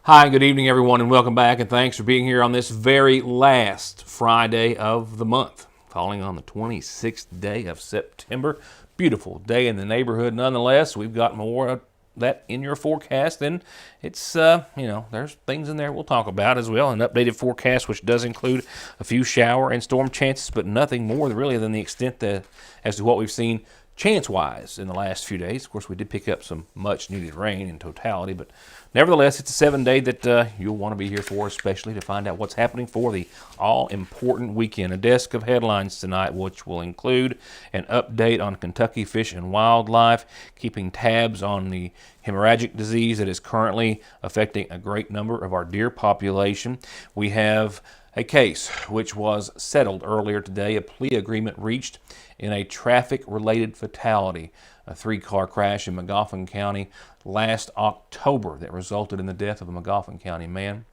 Hi, good evening, everyone, and welcome back, and thanks for being here on this very last Friday of the month, falling on the 26th day of September. Beautiful day in the neighborhood nonetheless. We've got more of that in your forecast, and it's, there's things in there we'll talk about as well. An updated forecast, which does include a few shower and storm chances, but nothing more really than the extent that as to what we've seen chance-wise in the last few days. Of course, we did pick up some much-needed rain in totality, but nevertheless, it's a 7-day that you'll want to be here for, especially to find out what's happening for the all-important weekend. A desk of headlines tonight, which will include an update on Kentucky fish and wildlife, keeping tabs on the hemorrhagic disease that is currently affecting a great number of our deer population. We have a case which was settled earlier today, a plea agreement reached in a traffic-related fatality, a 3-car crash in Magoffin County last October that resulted in the death of a Magoffin County man.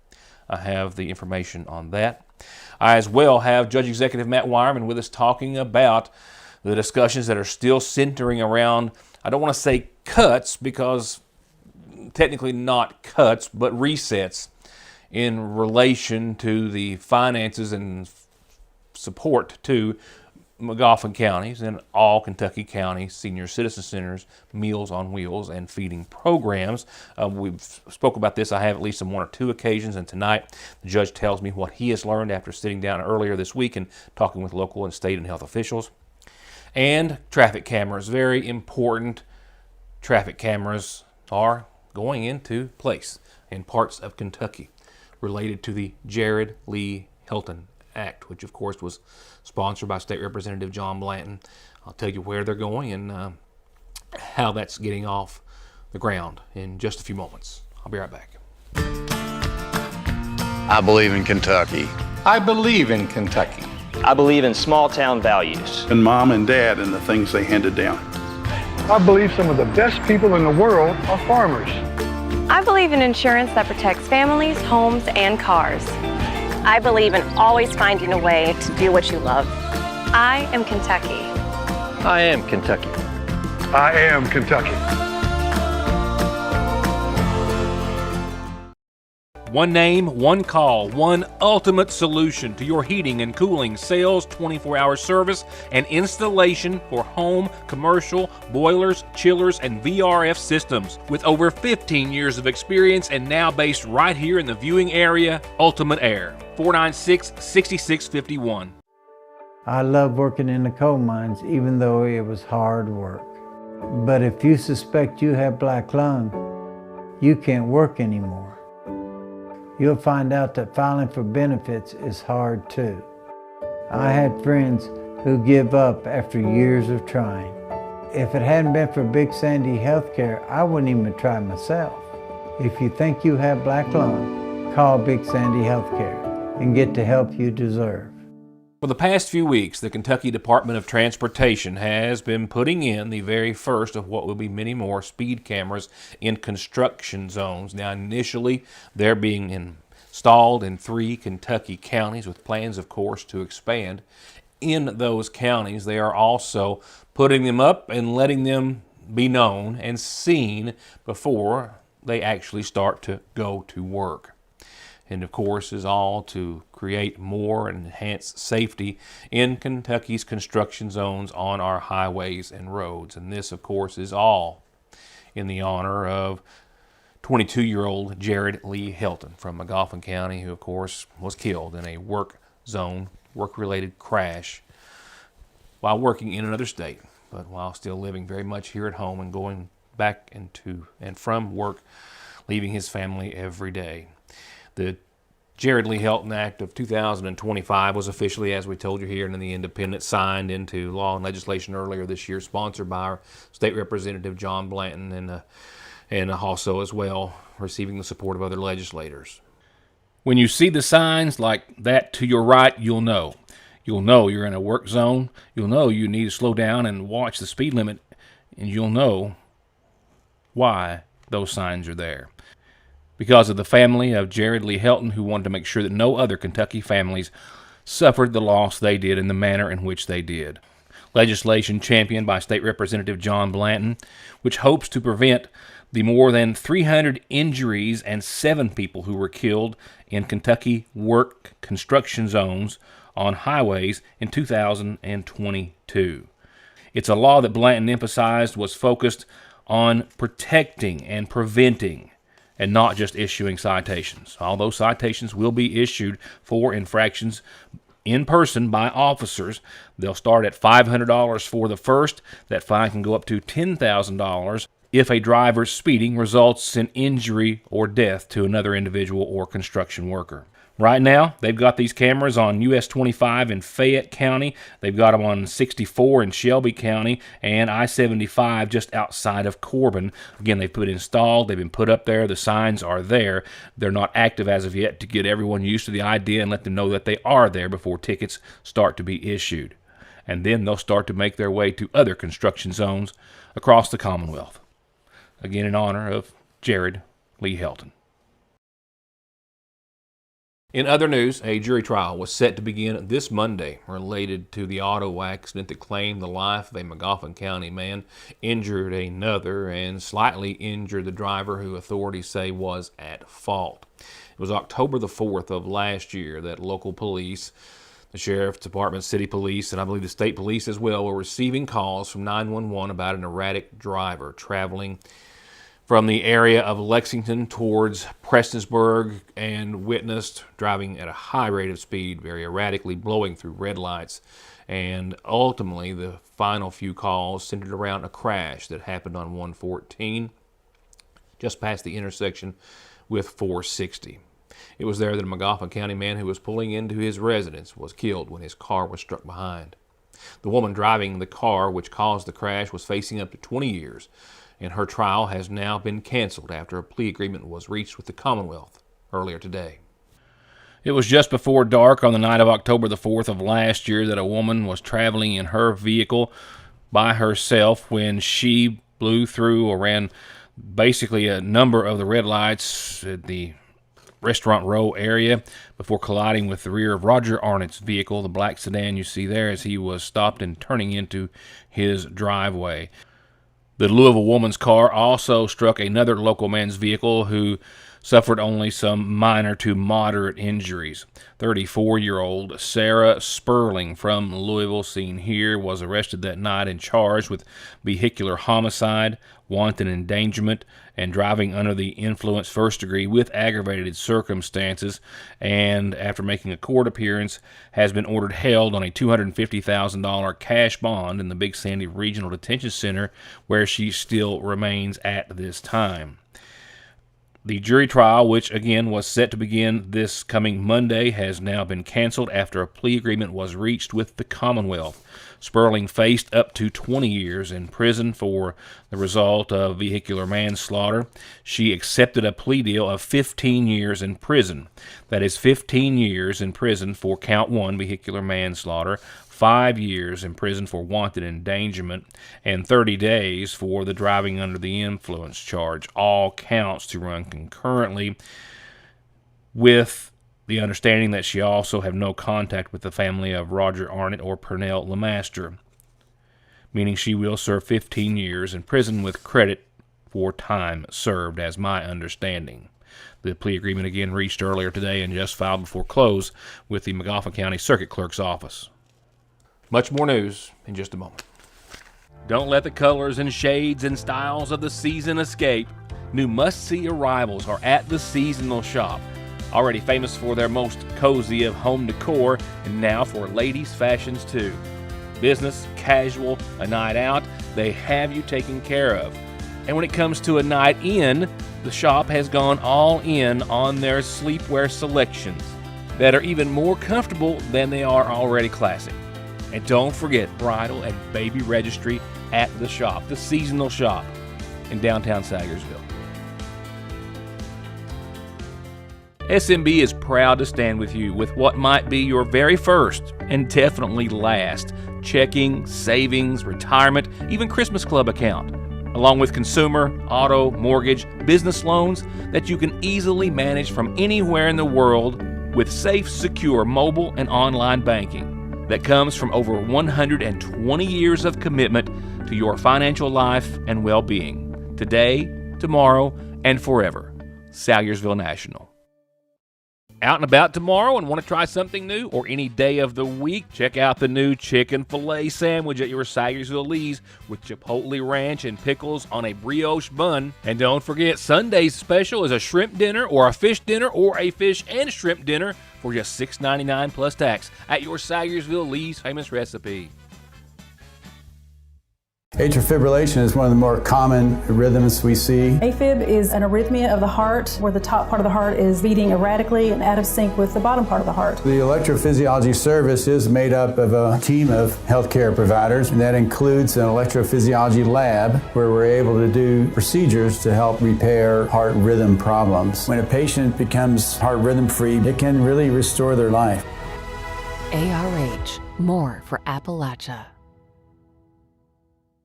I have the information on that. I as well have Judge Executive Matt Wireman with us talking about the discussions that are still centering around, I don't want to say cuts because technically not cuts, but resets in relation to the finances and support to Magoffin counties and all Kentucky County senior citizen centers, Meals on Wheels, and feeding programs. We've spoke about this, I have at least on 1 or 2 occasions, and tonight the judge tells me what he has learned after sitting down earlier this week and talking with local and state and health officials. And traffic cameras, very important. Traffic cameras are going into place in parts of Kentucky related to the Jared Lee Hilton Act, which of course was sponsored by State Representative John Blanton. I'll tell you where they're going and how that's getting off the ground in just a few moments. I'll be right back. I believe in Kentucky. I believe in Kentucky. I believe in small town values. And mom and dad and the things they handed down. I believe some of the best people in the world are farmers. I believe in insurance that protects families, homes, and cars. I believe in always finding a way to do what you love. I am Kentucky. I am Kentucky. I am Kentucky. One name, one call, one ultimate solution to your heating and cooling, sales, 24-hour service, and installation for home, commercial, boilers, chillers, and VRF systems. With over 15 years of experience and now based right here in the viewing area, Ultimate Air, 496-6651. I love working in the coal mines, even though it was hard work. But if you suspect you have black lung, you can't work anymore. You'll find out that filing for benefits is hard too. I had friends who give up after years of trying. If it hadn't been for Big Sandy Healthcare, I wouldn't even try myself. If you think you have black lung, call Big Sandy Healthcare and get the help you deserve. For the past few weeks, the Kentucky Department of Transportation has been putting in the very first of what will be many more speed cameras in construction zones. Now, initially, they're being installed in 3 Kentucky counties with plans, of course, to expand. In those counties, they are also putting them up and letting them be known and seen before they actually start to go to work. And of course is all to create more and enhance safety in Kentucky's construction zones on our highways and roads. And this, of course, is all in the honor of 22-year-old Jared Lee Hilton from Magoffin County, who, of course, was killed in a work-related crash while working in another state, but while still living very much here at home and going back into and from work, leaving his family every day. The Jared Lee Hilton Act of 2025 was officially, as we told you here in the Independent, signed into law and legislation earlier this year, sponsored by our State Representative John Blanton and also as well receiving the support of other legislators. When you see the signs like that to your right, you'll know. You'll know you're in a work zone. You'll know you need to slow down and watch the speed limit, and you'll know why those signs are there. Because of the family of Jared Lee Hilton, who wanted to make sure that no other Kentucky families suffered the loss they did in the manner in which they did. Legislation championed by State Representative John Blanton, which hopes to prevent the more than 300 injuries and 7 people who were killed in Kentucky work construction zones on highways in 2022. It's a law that Blanton emphasized was focused on protecting and preventing and not just issuing citations. Although citations will be issued for infractions in person by officers, they'll start at $500 for the first. That fine can go up to $10,000 if a driver's speeding results in injury or death to another individual or construction worker. Right now, they've got these cameras on US 25 in Fayette County. They've got them on 64 in Shelby County and I-75 just outside of Corbin. Again, they've been installed. They've been put up there. The signs are there. They're not active as of yet to get everyone used to the idea and let them know that they are there before tickets start to be issued. And then they'll start to make their way to other construction zones across the Commonwealth. Again, in honor of Jared Lee Helton. In other news, a jury trial was set to begin this Monday related to the auto accident that claimed the life of a Magoffin County man, injured another, and slightly injured the driver who authorities say was at fault. It was October the 4th of last year that local police, the Sheriff's Department, City Police, and I believe the State Police as well, were receiving calls from 911 about an erratic driver traveling from the area of Lexington towards Prestonsburg and witnessed driving at a high rate of speed, very erratically, blowing through red lights. And ultimately, the final few calls centered around a crash that happened on 114, just past the intersection with 460. It was there that a Magoffin County man who was pulling into his residence was killed when his car was struck behind. The woman driving the car which caused the crash was facing up to 20 years, and her trial has now been canceled after a plea agreement was reached with the Commonwealth earlier today. It was just before dark on the night of October the 4th of last year that a woman was traveling in her vehicle by herself when she blew through or ran basically a number of the red lights at the Restaurant Row area before colliding with the rear of Roger Arnett's vehicle, the black sedan you see there, as he was stopped and turning into his driveway. The Louisville woman's car also struck another local man's vehicle who suffered only some minor to moderate injuries. 34-year-old Sarah Sperling from Louisville, seen here, was arrested that night and charged with vehicular homicide, wanton endangerment, and driving under the influence first degree with aggravated circumstances, and after making a court appearance, has been ordered held on a $250,000 cash bond in the Big Sandy Regional Detention Center, where she still remains at this time. The jury trial, which again was set to begin this coming Monday, has now been canceled after a plea agreement was reached with the Commonwealth. Sperling faced up to 20 years in prison for the result of vehicular manslaughter. She accepted a plea deal of 15 years in prison. That is 15 years in prison for count 1, vehicular manslaughter, 5 years in prison for wanton endangerment, and 30 days for the driving under the influence charge. All counts to run concurrently, with the understanding that she also have no contact with the family of Roger Arnett or Pernell Lemaster, meaning she will serve 15 years in prison with credit for time served, as my understanding. The plea agreement again reached earlier today and just filed before close with the Magoffin County Circuit Clerk's office. Much more news in just a moment. Don't let the colors and shades and styles of the season escape. New must-see arrivals are at the Seasonal Shop. Already famous for their most cozy of home decor, and now for ladies' fashions too. Business, casual, a night out, they have you taken care of. And when it comes to a night in, the shop has gone all in on their sleepwear selections that are even more comfortable than they are already classic. And don't forget bridal and baby registry at the shop, the Seasonal Shop in downtown Sagersville. SMB is proud to stand with you with what might be your very first and definitely last checking, savings, retirement, even Christmas Club account, along with consumer, auto, mortgage, business loans that you can easily manage from anywhere in the world with safe, secure mobile and online banking that comes from over 120 years of commitment to your financial life and well-being, today, tomorrow, and forever. Salyersville National. Out and about tomorrow and want to try something new, or any day of the week, check out the new chicken filet sandwich at your Salyersville Lee's with chipotle ranch and pickles on a brioche bun. And don't forget, Sunday's special is a shrimp dinner or a fish dinner or a fish and shrimp dinner for just $6.99 plus tax at your Salyersville Lee's famous recipe. Atrial fibrillation is one of the more common rhythms we see. AFib is an arrhythmia of the heart where the top part of the heart is beating erratically and out of sync with the bottom part of the heart. The electrophysiology service is made up of a team of healthcare providers, and that includes an electrophysiology lab where we're able to do procedures to help repair heart rhythm problems. When a patient becomes heart rhythm free, it can really restore their life. ARH, more for Appalachia.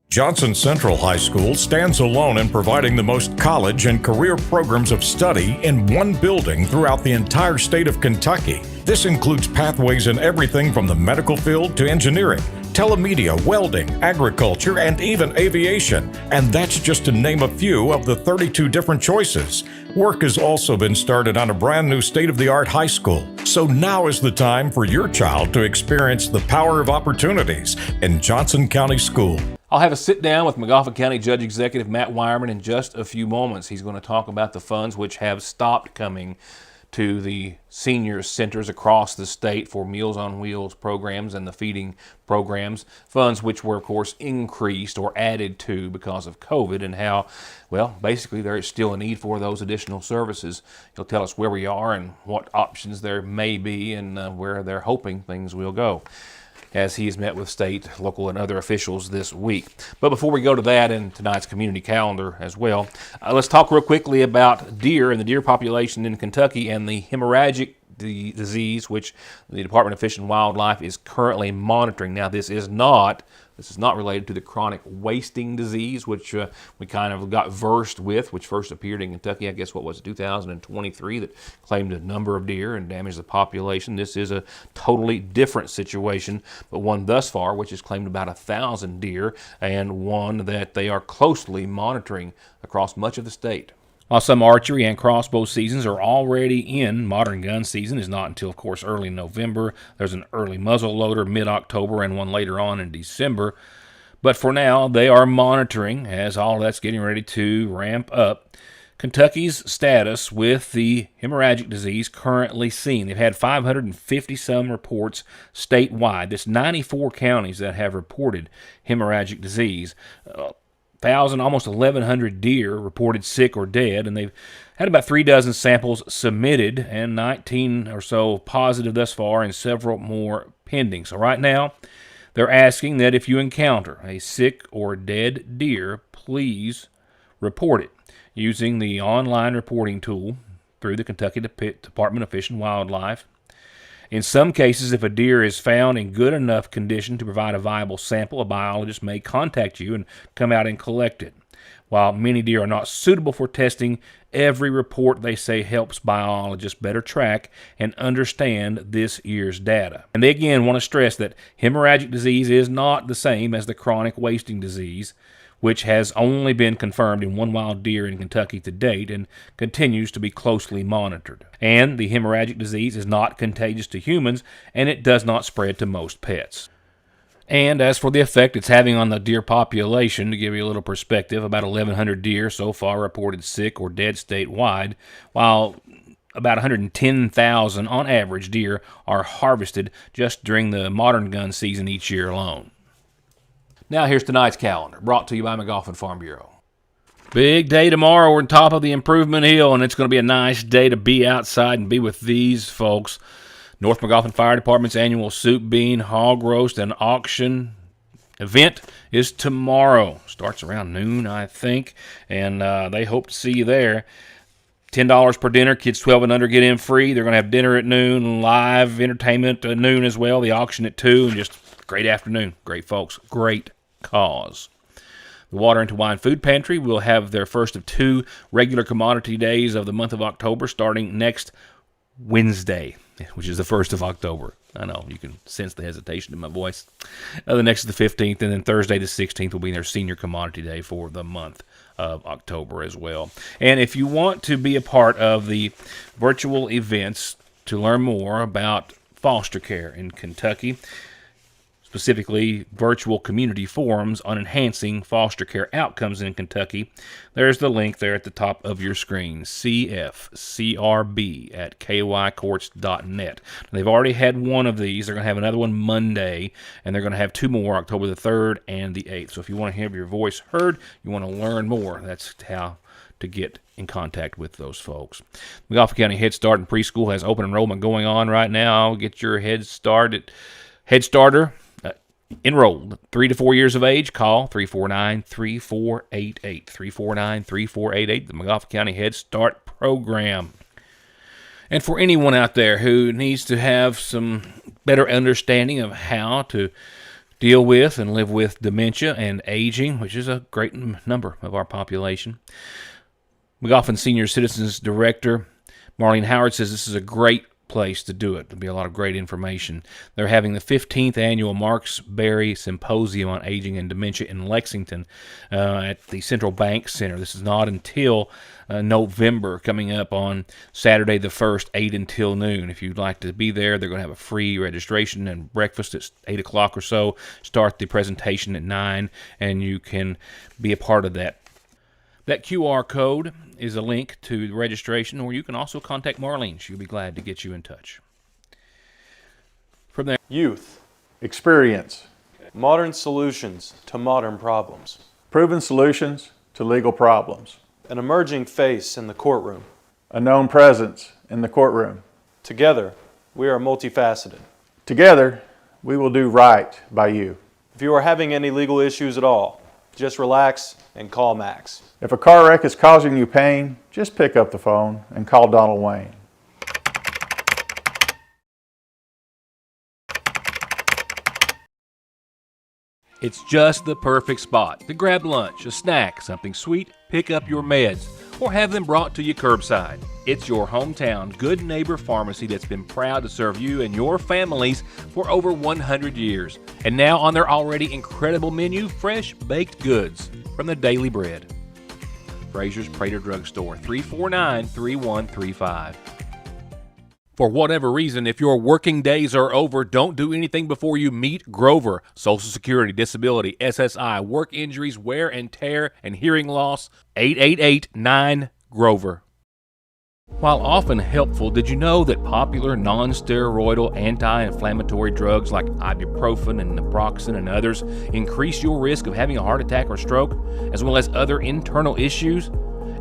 Johnson Central High School stands alone in providing the most college and career programs of study in one building throughout the entire state of Kentucky. This includes pathways in everything from the medical field to engineering, telemedia, welding, agriculture, and even aviation. And that's just to name a few of the 32 different choices. Work has also been started on a brand new state-of-the-art high school. So now is the time for your child to experience the power of opportunities in Johnson County School. I'll have a sit down with McGoffin County Judge Executive Matt Wireman in just a few moments. He's going to talk about the funds which have stopped coming to the senior centers across the state for Meals on Wheels programs and the feeding programs, funds which were, of course, increased or added to because of COVID, and how, well, basically there is still a need for those additional services. He'll tell us where we are and what options there may be and where they're hoping things will go, as he has met with state, local, and other officials this week. But before we go to that and tonight's community calendar as well, let's talk real quickly about deer and the deer population in Kentucky and the hemorrhagic disease, which the Department of Fish and Wildlife is currently monitoring. Now, this is not related to the chronic wasting disease, which we kind of got versed with, which first appeared in Kentucky, I guess, 2023, that claimed a number of deer and damaged the population. This is a totally different situation, but one thus far which has claimed about 1,000 deer, and one that they are closely monitoring across much of the state. While some archery and crossbow seasons are already in, modern gun season is not until, of course, early November. There's an early muzzle loader mid-October and one later on in December. But for now, they are monitoring as all that's getting ready to ramp up Kentucky's status with the hemorrhagic disease currently seen. They've had 550-some reports statewide. That's 94 counties that have reported hemorrhagic disease. 1,000, almost 1,100 deer reported sick or dead, and they've had about 36 samples submitted and 19 or so positive thus far and several more pending. So right now, they're asking that if you encounter a sick or dead deer, please report it using the online reporting tool through the Kentucky Department of Fish and Wildlife. In some cases, if a deer is found in good enough condition to provide a viable sample, a biologist may contact you and come out and collect it. While many deer are not suitable for testing, every report, they say, helps biologists better track and understand this year's data. And they again want to stress that hemorrhagic disease is not the same as the chronic wasting disease, which has only been confirmed in one wild deer in Kentucky to date and continues to be closely monitored. And the hemorrhagic disease is not contagious to humans, and it does not spread to most pets. And as for the effect it's having on the deer population, to give you a little perspective, about 1,100 deer so far reported sick or dead statewide, while about 110,000 on average deer are harvested just during the modern gun season each year alone. Now here's tonight's calendar, brought to you by McGoffin Farm Bureau. Big day tomorrow. We're on top of the Improvement Hill, and it's going to be a nice day to be outside and be with these folks. North McGoffin Fire Department's annual soup, bean, hog roast, and auction event is tomorrow. Starts around noon, I think, and they hope to see you there. $10 per dinner. Kids 12 and under get in free. They're going to have dinner at noon, live entertainment at noon as well, the auction at 2, and just great afternoon. Great folks. Great cause. The Water into Wine Food Pantry will have their first of 2 regular commodity days of the month of October starting next Wednesday, which is the 1st of October. I know, you can sense the hesitation in my voice. The next is the 15th, and then Thursday the 16th will be their senior commodity day for the month of October as well. And if you want to be a part of the virtual events to learn more about foster care in Kentucky, specifically virtual community forums on enhancing foster care outcomes in Kentucky, there's the link there at the top of your screen, cfcrb@kycourts.net. They've already had one of these. They're going to have another one Monday, and they're going to have two more, October the 3rd and the 8th. So if you want to have your voice heard, you want to learn more, that's how to get in contact with those folks. McGoffin County Head Start and Preschool has open enrollment going on right now. Get your Head Starter enrolled. 3 to 4 years of age, call 349-3488. 349-3488, the McGoffin County Head Start Program. And for anyone out there who needs to have some better understanding of how to deal with and live with dementia and aging, which is a great number of our population, McGoffin Senior Citizens Director Marlene Howard says this is a great place to do it. There'll be a lot of great information. They're having the 15th annual Marks Berry Symposium on Aging and Dementia in Lexington at the Central Bank Center. This is not until November, coming up on Saturday the 1st, 8 until noon. If you'd like to be there, they're going to have a free registration and breakfast at 8 o'clock or so. Start the presentation at 9, and you can be a part of that. That QR code is a link to the registration, or you can also contact Marlene. She'll be glad to get you in touch. From there, youth, Experience. modern solutions to modern problems, Proven solutions to legal problems. an emerging face in the courtroom. A known presence in the courtroom. Together, we are multifaceted. Together, we will do right by you. If you are having any legal issues at all, just relax and call Max. If a car wreck is causing you pain, just pick up the phone and call Donald Wayne. it's just the perfect spot to grab lunch, a snack, something sweet, pick up your meds, or have them brought to you curbside. It's your hometown Good Neighbor Pharmacy that's been proud to serve you and your families for over 100 years. And now on their already incredible menu, fresh baked goods from the Daily Bread. Frazier's Prater Drug Store, 349-3135. For whatever reason, if your working days are over, don't do anything before you meet Grover. Social Security, disability, SSI, work injuries, wear and tear, and hearing loss. 888-9-GROVER. While often helpful, did you know that popular non-steroidal anti-inflammatory drugs like ibuprofen and naproxen and others increase your risk of having a heart attack or stroke, as well as other internal issues?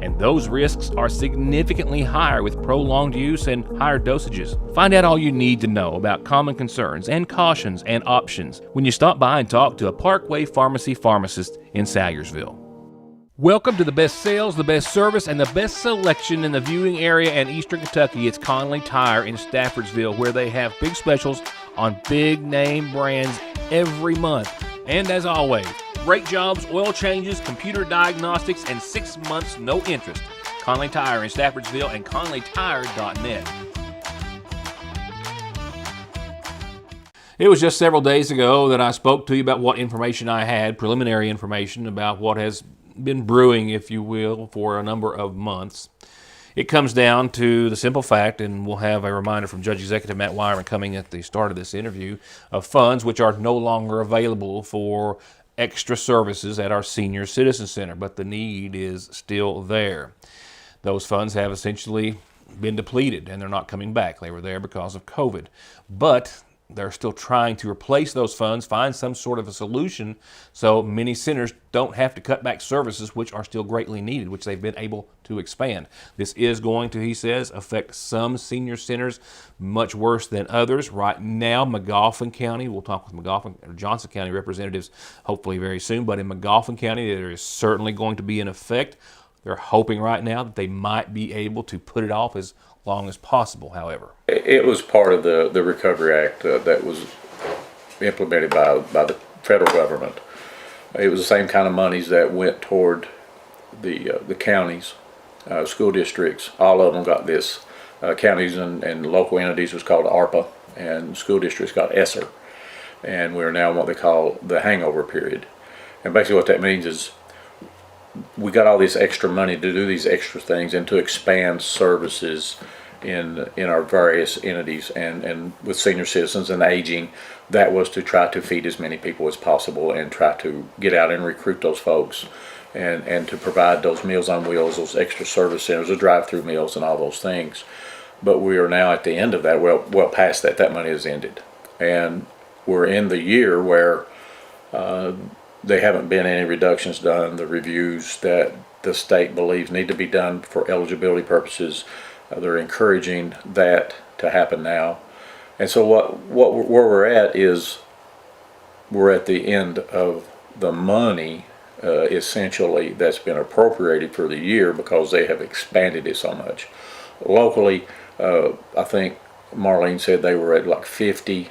And those risks are significantly higher with prolonged use and higher dosages. Find out all you need to know about common concerns and cautions and options when you stop by and talk to a Parkway Pharmacy pharmacist in Salyersville. Welcome to the best sales, the best service, and the best selection in the viewing area and Eastern Kentucky. It's Conley Tire in Staffordsville, where they have big specials on big name brands every month. And as always, brake jobs, oil changes, computer diagnostics, and 6 months no interest. Conley Tire in Staffordsville and conleytire.net. It was just several days ago that I spoke to you about what information I had, preliminary information about what has been brewing, if you will, for a number of months. It comes down to the simple fact, and we'll have a reminder from Judge Executive Matt Wyron coming at the start of this interview, of funds which are no longer available for extra services at our Senior Citizen Center, but the need is still there. Those funds have essentially been depleted, and they're not coming back. They were there because of COVID. But they're still trying to replace those funds, find some sort of a solution so many centers don't have to cut back services which are still greatly needed, which they've been able to expand. This is going to, he says, affect some senior centers much worse than others. Right now, McGoffin County, we'll talk with McGoffin or Johnson County representatives hopefully very soon, but in McGoffin County there is certainly going to be an effect. They're hoping right now that they might be able to put it off as long as possible, however. It was part of the Recovery Act that was implemented by the federal government. It was the same kind of monies that went toward the counties, school districts. All of them got this. Counties and local entities was called ARPA, and school districts got ESSER. And we're now in what they call the hangover period. And basically what that means is we got all this extra money to do these extra things and to expand services in our various entities, and with senior citizens and aging, that was to try to feed as many people as possible and try to get out and recruit those folks, and to provide those Meals on Wheels, those extra service centers, the drive-through meals and all those things. But we are now at the end of that, well past that. That money has ended, and we're in the year where there haven't been any reductions done. The reviews that the state believes need to be done for eligibility purposes, they're encouraging that to happen now. And so where we're at is we're at the end of the money essentially that's been appropriated for the year, because they have expanded it so much. Locally, I think Marlene said they were at like 50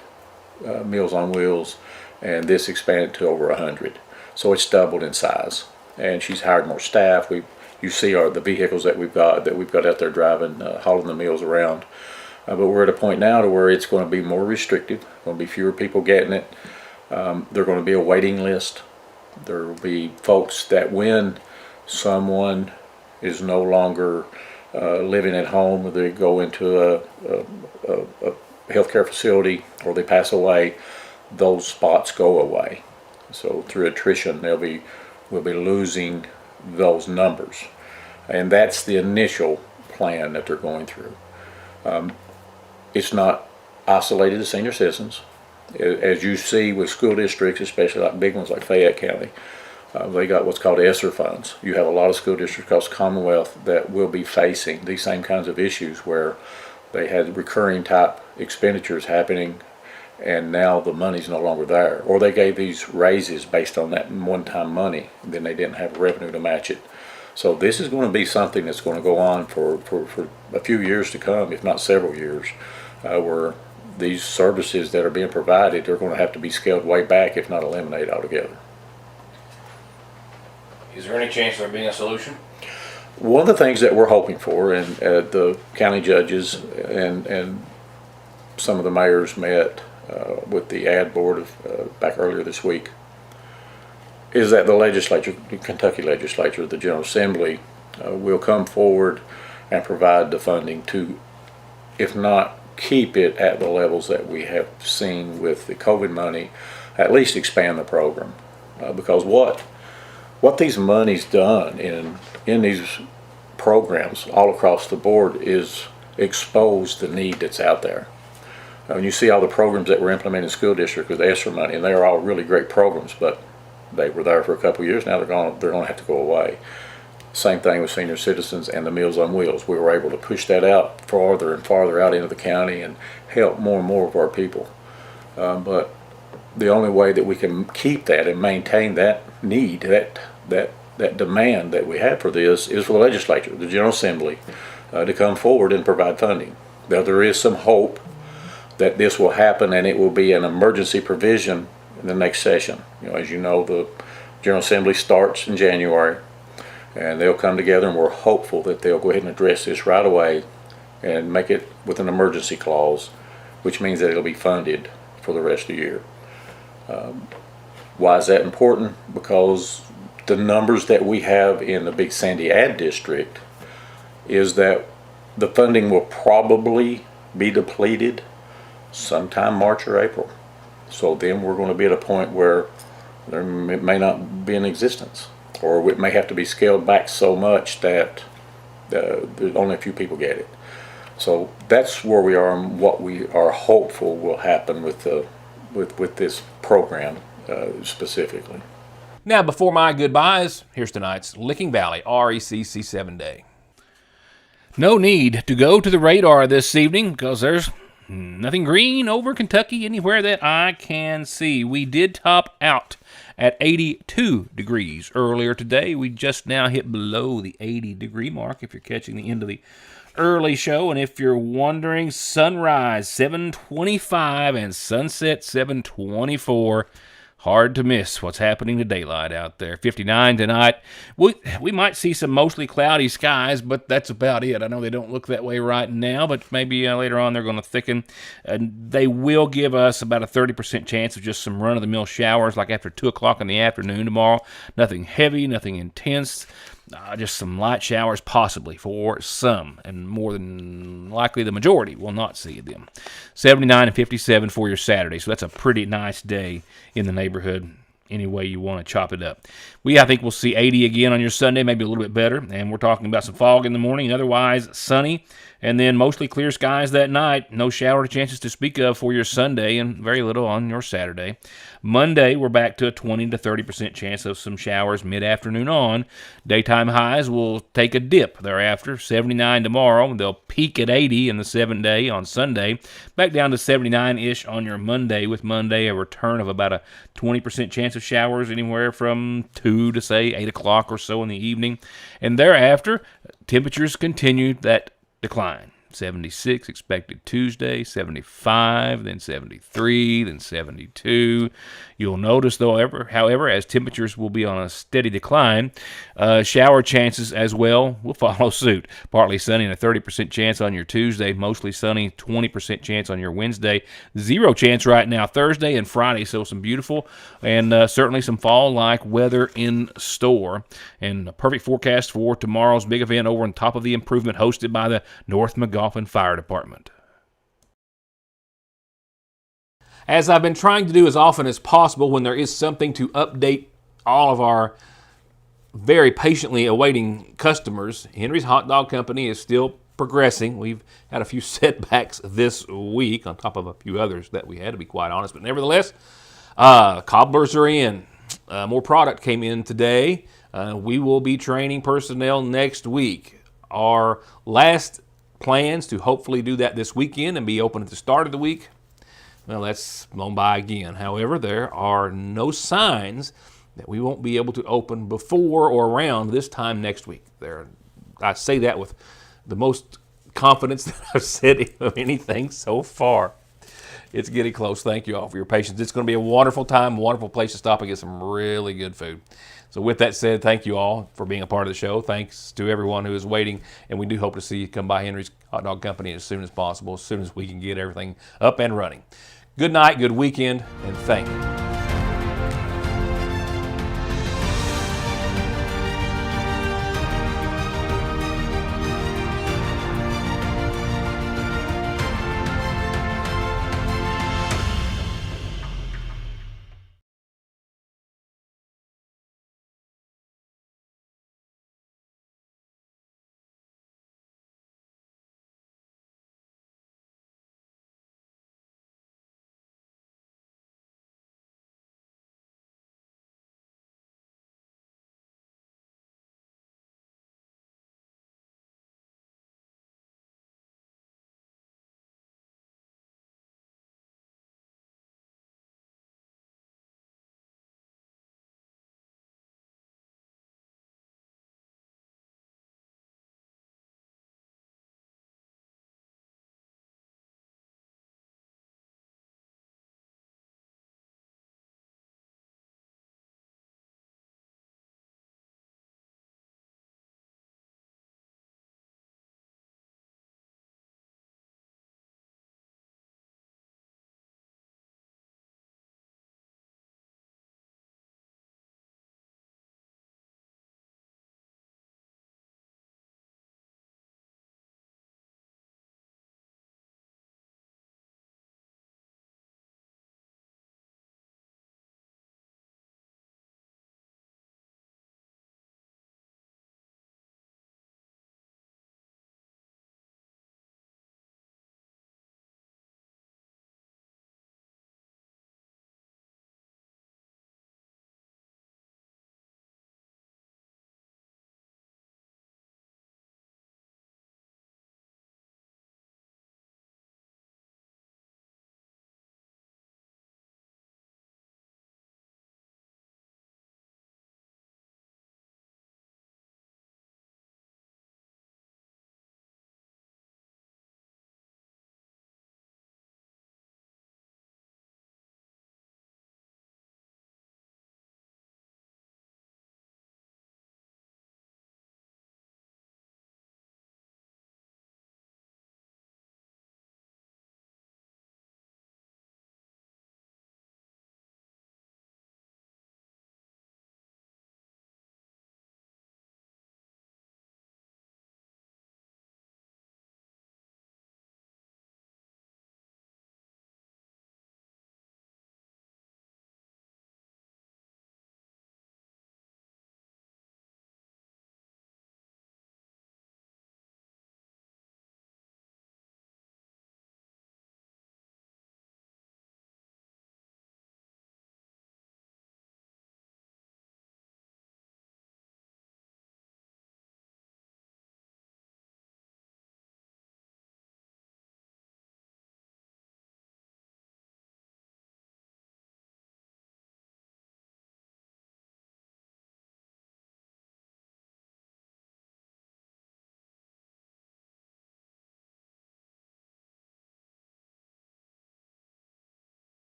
Meals on Wheels, and this expanded to over 100. So it's doubled in size, and she's hired more staff. You see the vehicles that we've got out there driving, hauling the meals around. But we're at a point now to where it's going to be more restrictive. Going to be fewer people getting it. There's going to be a waiting list. There will be folks that when someone is no longer living at home, or they go into a healthcare facility or they pass away, those spots go away. So through attrition, we'll be losing those numbers, and that's the initial plan that they're going through. It's not isolated to senior citizens. As you see with school districts, especially like big ones like Fayette County, they got what's called ESSER funds. You have a lot of school districts across the Commonwealth that will be facing these same kinds of issues, where they had recurring type expenditures happening, and now the money's no longer there, or they gave these raises based on that one-time money, and then they didn't have revenue to match it. So this is going to be something that's going to go on for a few years to come, if not several years, where these services that are being provided are going to have to be scaled way back, if not eliminated altogether. Is there any chance of there being a solution? One of the things that we're hoping for, and the county judges and some of the mayors met with the ad board back earlier this week, is that the legislature, the Kentucky legislature, the General Assembly, will come forward and provide the funding to, if not keep it at the levels that we have seen with the COVID money, at least expand the program. Because what these money's done in these programs all across the board is expose the need that's out there. And you see all the programs that were implemented in school district with ESSER money, and they are all really great programs, but they were there for a couple of years. Now they're going to have to go away. Same thing with senior citizens and the Meals on Wheels. We were able to push that out farther and farther out into the county and help more and more of our people. But the only way that we can keep that and maintain that need, that demand that we have for this, is for the legislature, the General Assembly, to come forward and provide funding. Now there is some hope that this will happen, and it will be an emergency provision in the next session. As you know, the General Assembly starts in January, and they'll come together, and we're hopeful that they'll go ahead and address this right away and make it with an emergency clause, which means that it'll be funded for the rest of the year. Why is that important? Because the numbers that we have in the Big Sandy Ad District is that the funding will probably be depleted sometime March or April. So then we're going to be at a point where it may not be in existence, or it may have to be scaled back so much that there's only a few people get it. So that's where we are, and what we are hopeful will happen with this program specifically. Now, before my goodbyes, here's tonight's Licking Valley RECC 7-Day. No need to go to the radar this evening, because there's nothing green over Kentucky anywhere that I can see. We did top out at 82 degrees earlier today. We just now hit below the 80-degree mark, if you're catching the end of the early show. And if you're wondering, sunrise 7:25 and sunset 7:24. hard to miss what's happening to daylight out there. 59 tonight. We might see some mostly cloudy skies, but that's about it. I know they don't look that way right now, but maybe later on they're going to thicken. They will give us about a 30% chance of just some run-of-the-mill showers like after 2 o'clock in the afternoon tomorrow. Nothing heavy, nothing intense. Just some light showers possibly for some, and more than likely the majority will not see them. 79 and 57 for your Saturday, so that's a pretty nice day in the neighborhood any way you want to chop it up. I think we'll see 80 again on your Sunday, maybe a little bit better, and we're talking about some fog in the morning, otherwise sunny, and then mostly clear skies that night. No shower chances to speak of for your Sunday, and very little on your Saturday. Monday, we're back to a 20 to 30% chance of some showers mid-afternoon on. Daytime highs will take a dip thereafter. 79 tomorrow. They'll peak at 80 in the 7-day on Sunday. Back down to 79-ish on your Monday, with Monday a return of about a 20% chance of showers anywhere from 2 to, say, 8 o'clock or so in the evening. And thereafter, temperatures continue that decline. 76 expected Tuesday, 75, then 73, then 72. You'll notice, however, as temperatures will be on a steady decline, shower chances as well will follow suit. Partly sunny and a 30% chance on your Tuesday, mostly sunny, 20% chance on your Wednesday. 0 chance right now Thursday and Friday, so some beautiful and certainly some fall-like weather in store. And a perfect forecast for tomorrow's big event over on Top of the Improvement, hosted by the North McGoffin Fire Department. As I've been trying to do as often as possible when there is something to update all of our very patiently awaiting customers, Henry's Hot Dog Company is still progressing. We've had a few setbacks this week on top of a few others that we had, to be quite honest. But nevertheless, cobblers are in. More product came in today. We will be training personnel next week. Our last plans to hopefully do that this weekend and be open at the start of the week, well, that's blown by again. However, there are no signs that we won't be able to open before or around this time next week. I say that with the most confidence that I've said of anything so far. It's getting close. Thank you all for your patience. It's going to be a wonderful time, wonderful place to stop and get some really good food. So with that said, thank you all for being a part of the show. Thanks to everyone who is waiting, and we do hope to see you come by Henry's Hot Dog Company as soon as possible, as soon as we can get everything up and running. Good night, good weekend, and thank you.